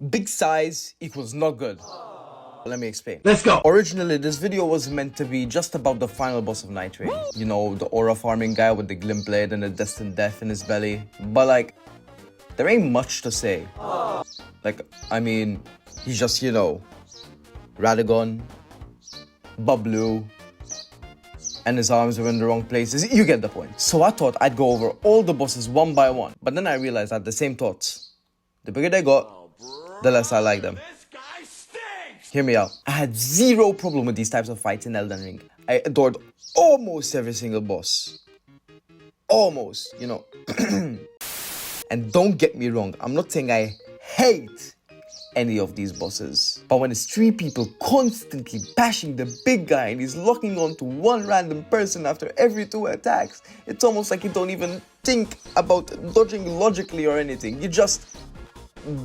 Big size equals not good. Let me explain. Let's go. Originally, this video was meant to be just about the final boss of Nightreign. You know, the aura farming guy with the glint blade and the destined death in his belly. But like, there ain't much to say. Like, I mean, he's just, you know, Radagon, Bablu, and his arms are in the wrong places. You get the point. So I thought I'd go over all the bosses one by one. But then I realized I had the same thoughts. The bigger they got, the less I like them. Hear me out. I had zero problem with these types of fights in Elden Ring. I adored almost every single boss. Almost, you know. And don't get me wrong, I'm not saying I hate any of these bosses. But when it's three people constantly bashing the big guy and he's locking on to one random person after every 2 attacks, it's almost like you don't even think about dodging logically or anything. You just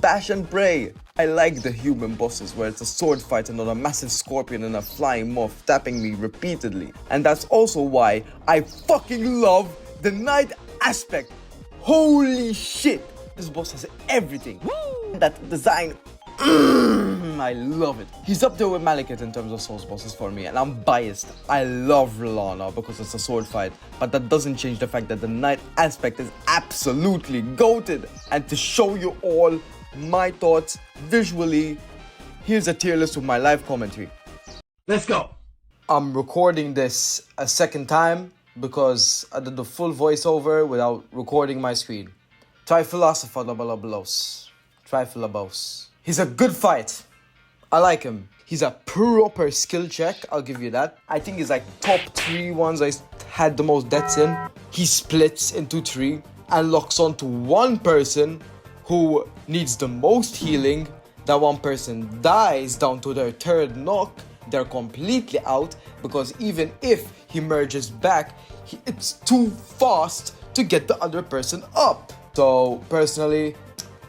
bash and pray. I like the human bosses where it's a sword fight and not a massive scorpion and a flying moth tapping me repeatedly. And that's also why I fucking love the night aspect. Holy shit! This boss has everything. That design, I love it. He's up there with Malekith in terms of Souls bosses for me, and I'm biased. I love R'hllana because it's a sword fight, but that doesn't change the fact that the night aspect is absolutely goated. And to show you all my thoughts visually, here's a tier list with my live commentary. Let's go. I'm recording this a second time because I did the full voiceover without recording my screen. Trifilosopher. He's a good fight. I like him. He's a proper skill check, I'll give you that. I think he's like top 3 ones I had the most deaths in. He splits into 3 and locks on to one person who needs the most healing. That one person dies down to their 3rd knock. They're completely out because even if he merges back, it's too fast to get the other person up. So personally,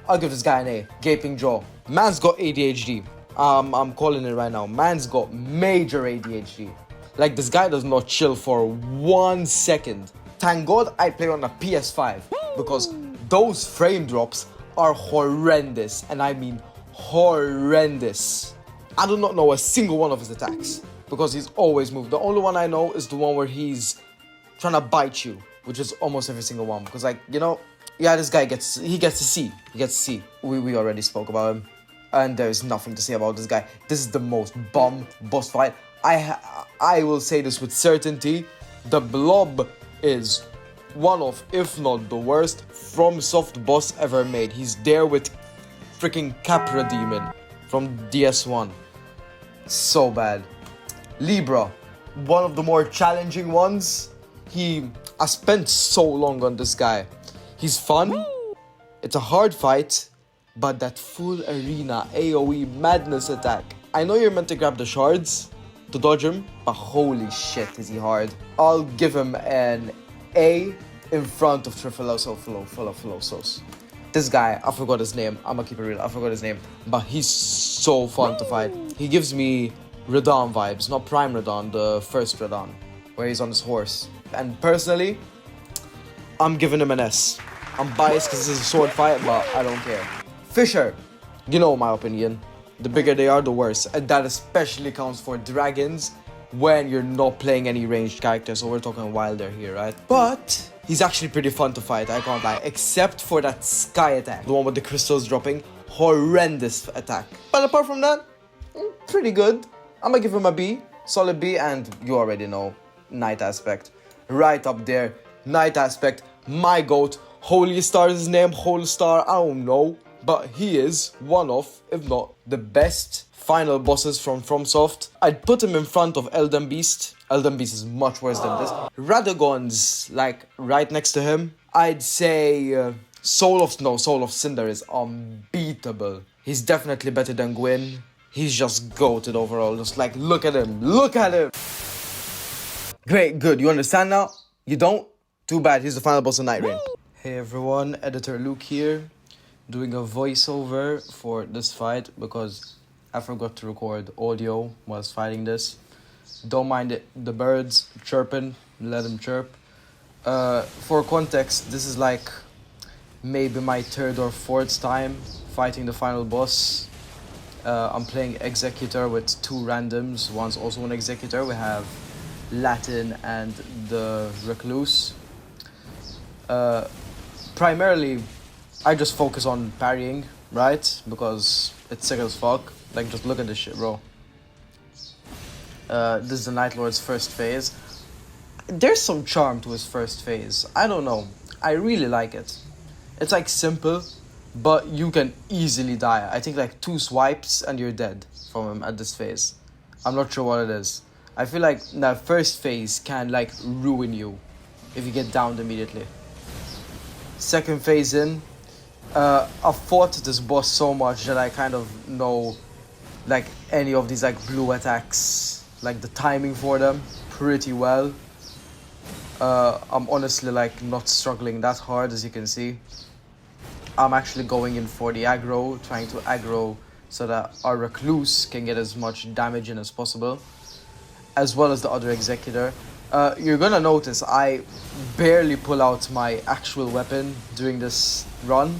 I'll give this guy an A. Gaping jaw. Man's got ADHD. I'm calling it right now. Man's got major ADHD. Like, this guy does not chill for 1 second. Thank God I play on a PS5 because those frame drops are horrendous, and I mean horrendous. I do not know a single one of his attacks because he's always moved. The only one I know is the one where he's trying to bite you, which is almost every single one because, like, you know, yeah, this guy gets to see. We already spoke about him, and there's nothing to say about this guy. This is the most bum boss fight. I will say this with certainty. The Blob is one of, if not the worst, FromSoft boss ever made. He's there with freaking Capra Demon from DS1. So bad. Libra, one of the more challenging ones. I spent so long on this guy. He's fun. It's a hard fight, but that full arena AoE madness attack. I know you're meant to grab the shards to dodge him, but holy shit is he hard. I'll give him an A in front of Trifilosopher. This guy, I forgot his name. I'm gonna keep it real, I forgot his name. But he's so fun to fight. He gives me Radon vibes, not Prime Radon, the first Radon, where he's on his horse. And personally, I'm giving him an S. I'm biased because this is a sword fight, but I don't care. Fisher, you know my opinion. The bigger they are, the worse. And that especially counts for dragons when you're not playing any ranged characters. So we're talking Wilder here, right? But he's actually pretty fun to fight, I can't lie. Except for that sky attack. The one with the crystals dropping. Horrendous attack. But apart from that, pretty good. I'm gonna give him a B. Solid B, and you already know. Night aspect. Right up there. Night aspect. My goat. HEOLSTAR is his name. HEOLSTAR, I don't know. But he is one of, if not the best final bosses from FromSoft. I'd put him in front of Elden Beast. Elden Beast is much worse than this. Radagon's like right next to him. I'd say Soul of Cinder is unbeatable. He's definitely better than Gwyn. He's just goated overall. Just like, look at him. Look at him. Great, good. You understand now? You don't? Too bad. He's the final boss of Nightreign. Hey everyone, Editor Luke here. Doing a voiceover for this fight because I forgot to record audio whilst fighting this. Don't mind it, the birds chirping, let them chirp. For context, this is like maybe my third or fourth time fighting the final boss. I'm playing Executor with two randoms. One's also an Executor. We have Latin and the Recluse. Primarily, I just focus on parrying, right? Because it's sick as fuck. Like, just look at this shit, bro. This is the Nightlord's first phase. There's some charm to his first phase. I don't know. I really like it. It's like simple, but you can easily die. I think like 2 swipes and you're dead from him at this phase. I'm not sure what it is. I feel like that first phase can like ruin you if you get downed immediately. Second phase in, I've fought this boss so much that I kind of know like any of these like blue attacks, like the timing for them pretty well. I'm honestly like not struggling that hard, as you can see. I'm actually going in for the aggro, trying to aggro so that our Recluse can get as much damage in as possible, as well as the other Executor. You're gonna notice I barely pull out my actual weapon during this run,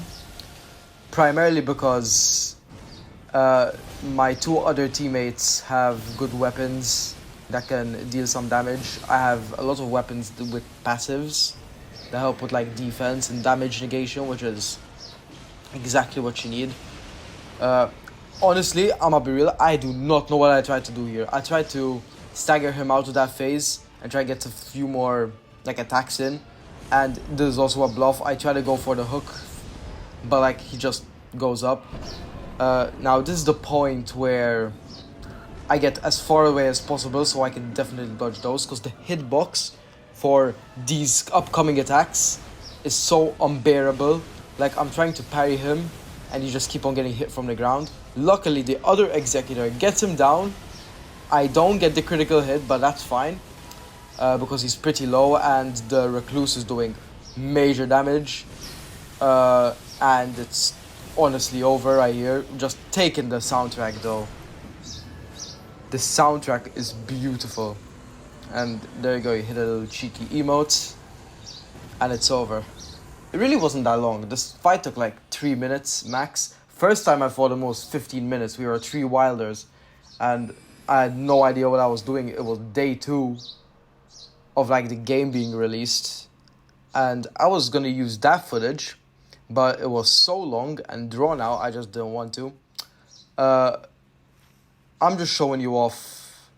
primarily because my 2 other teammates have good weapons that can deal some damage. I have a lot of weapons with passives that help with like defense and damage negation, which is exactly what you need. Honestly, I'ma be real, I do not know what I tried to do here. I tried to stagger him out of that phase and try to get a few more like attacks in, and this is also a bluff. I try to go for the hook, but like he just goes up. Now this is the point where I get as far away as possible so I can definitely dodge those, because the hitbox for these upcoming attacks is so unbearable. Like, I'm trying to parry him and you just keep on getting hit from the ground. Luckily, the other Executor gets him down. I don't get the critical hit, but that's fine, because he's pretty low and the Recluse is doing major damage. And it's honestly over right here. Just taking the soundtrack though. The soundtrack is beautiful. And there you go, you hit a little cheeky emote and it's over. It really wasn't that long. This fight took like 3 minutes max. First time I fought him was 15 minutes. We were 3 wilders and I had no idea what I was doing. It was day 2 of like the game being released, and I was gonna use that footage, but it was so long and drawn out I just didn't want to. I'm just showing you off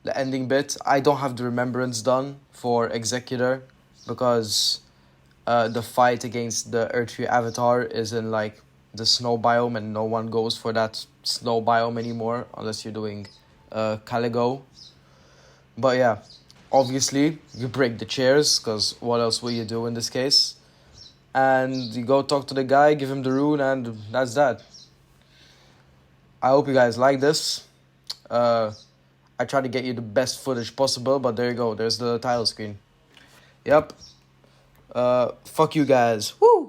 the ending bit. I don't have the remembrance done for Executor because the fight against the Earth 3 Avatar is in like the snow biome, and no one goes for that snow biome anymore unless you're doing Caligo. But yeah, obviously you break the chairs, because what else will you do in this case? And you go talk to the guy, give him the rune, and that's that. I hope you guys like this. I try to get you the best footage possible, but there you go, there's the title screen. Yep. Fuck you guys. Woo!